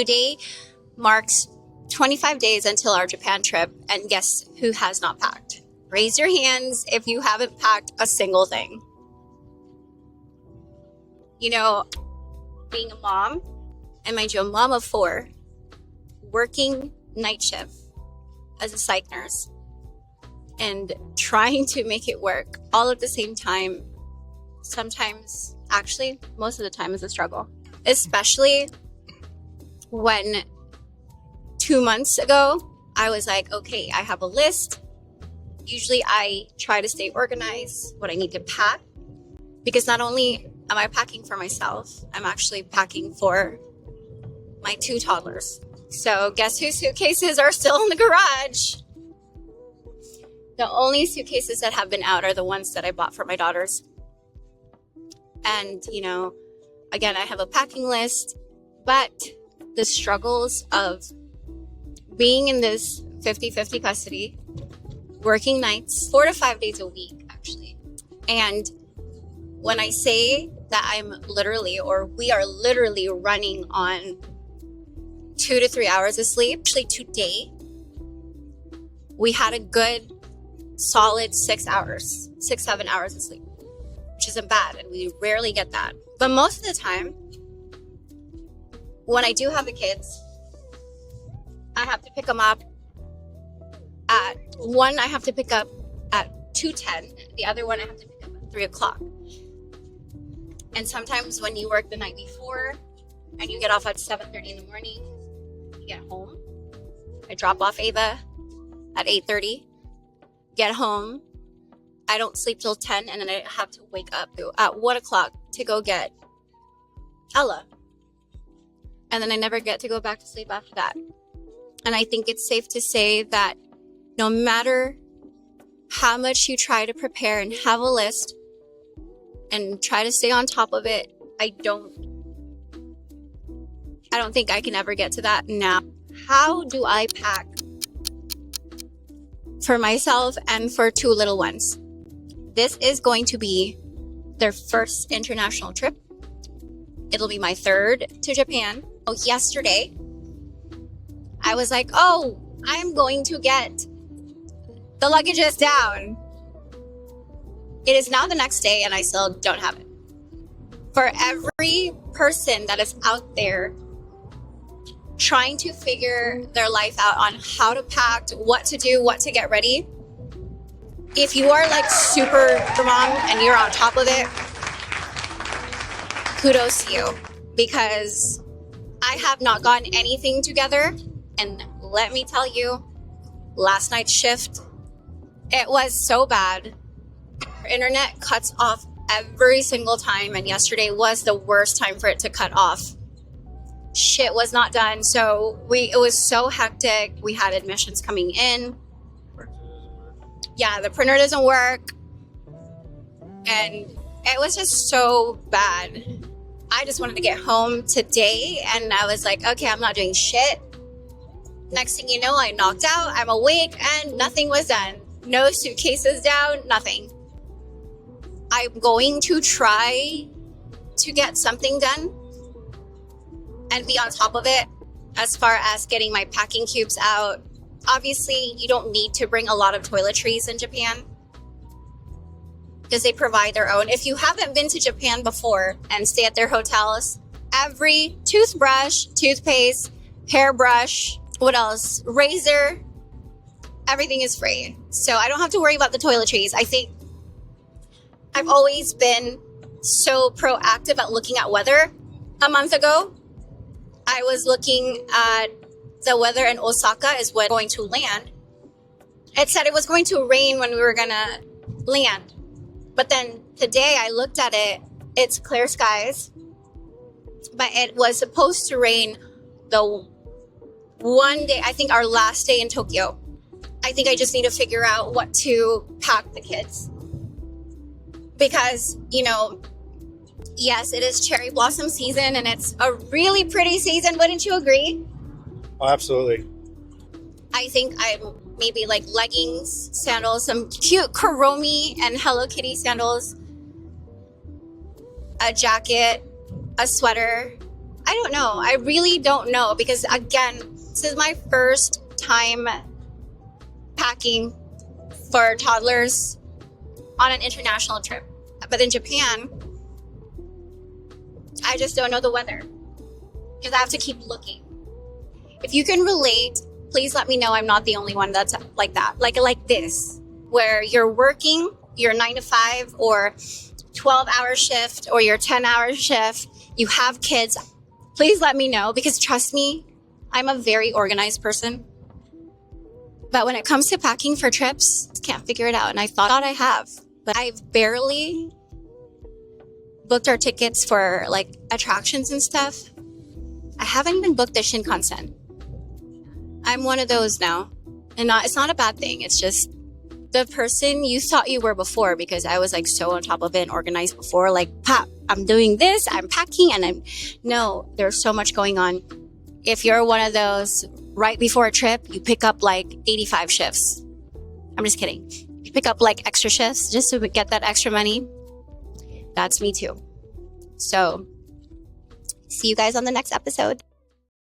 Today marks 25 days until our Japan trip, and guess who has not packed? Raise your hands if you haven't packed a single thing. You know, being a mom, and mind you, a mom of 4, working night shift as a psych nurse, and trying to make it work all at the same time, sometimes, actually, most of the time is a struggle. Especially when 2 months ago, I was like, okay, I have a list. Usually I try to stay organized, what I need to pack, because not only am I packing for myself, I'm actually packing for my 2 toddlers. So guess whose suitcases are still in the garage? The only suitcases that have been out are the ones that I bought for my daughters. And, you know, again, I have a packing list, but the struggles of being in this 50-50 custody, working nights, 4 to 5 days a week, actually. And when I say that I'm literally, or we are literally running on 2 to 3 hours of sleep, actually today, we had a good, solid 6 hours, 6-7 hours of sleep, which isn't bad, and we rarely get that. But most of the time, when I do have the kids, I have to pick them up at 1, I have to pick up at 2:10. The other one I have to pick up at 3 o'clock. And sometimes when you work the night before and you get off at 7:30 in the morning, you get home. I drop off Ava at 8:30, get home. I don't sleep till 10, and then I have to wake up at 1 o'clock to go get Ella. And then I never get to go back to sleep after that. And I think it's safe to say that no matter how much you try to prepare and have a list and try to stay on top of it, I don't think I can ever get to that. Now, how do I pack for myself and for 2 little ones? This is going to be their first international trip. It'll be my 3rd to Japan. Oh, yesterday, I was like, oh, I'm going to get the luggages down. It is now the next day and I still don't have it. For every person that is out there trying to figure their life out on how to pack, what to do, what to get ready, if you are like super strong and you're on top of it, kudos to you, because I have not gotten anything together. And let me tell you, last night's shift, it was so bad. Our internet cuts off every single time, and yesterday was the worst time for it to cut off. Shit was not done, so it was so hectic. We had admissions coming in. Yeah, the printer doesn't work, and it was just so bad. I just wanted to get home today, and I was like, okay, I'm not doing shit. Next thing you know, I knocked out, I'm awake, and nothing was done. No suitcases down, nothing. I'm going to try to get something done and be on top of it as far as getting my packing cubes out. Obviously, you don't need to bring a lot of toiletries in Japan because they provide their own. If you haven't been to Japan before and stay at their hotels, every toothbrush, toothpaste, hairbrush, what else? Razor, everything is free. So I don't have to worry about the toiletries. I think I've always been so proactive at looking at weather. A month ago, I was looking at the weather in Osaka is when going to land. It said it was going to rain when we were gonna land. But then today I looked at it, it's clear skies, but it was supposed to rain the one day, I think our last day in Tokyo. I think I just need to figure out what to pack the kids. Because, you know, yes, it is cherry blossom season and it's a really pretty season, wouldn't you agree? Oh, absolutely. I think I'm maybe like leggings, sandals, some cute Kuromi and Hello Kitty sandals, a jacket, a sweater. I don't know. I really don't know because, again, this is my first time packing for toddlers on an international trip. But in Japan, I just don't know the weather because I have to keep looking. If you can relate, please let me know I'm not the only one that's like that. Like this, where you're working your 9 to 5 or 12-hour shift or your 10-hour shift. You have kids. Please let me know because trust me, I'm a very organized person. But when it comes to packing for trips, I can't figure it out. And I thought I have, but I've barely booked our tickets for like attractions and stuff. I haven't even booked the Shinkansen. I'm one of those now. And it's not a bad thing. It's just the person you thought you were before because I was like so on top of it and organized before. Like, Pop, I'm doing this, I'm packing, and no, there's so much going on. If you're one of those right before a trip, you pick up like 85 shifts. I'm just kidding. You pick up like extra shifts just to get that extra money. That's me too. So, see you guys on the next episode.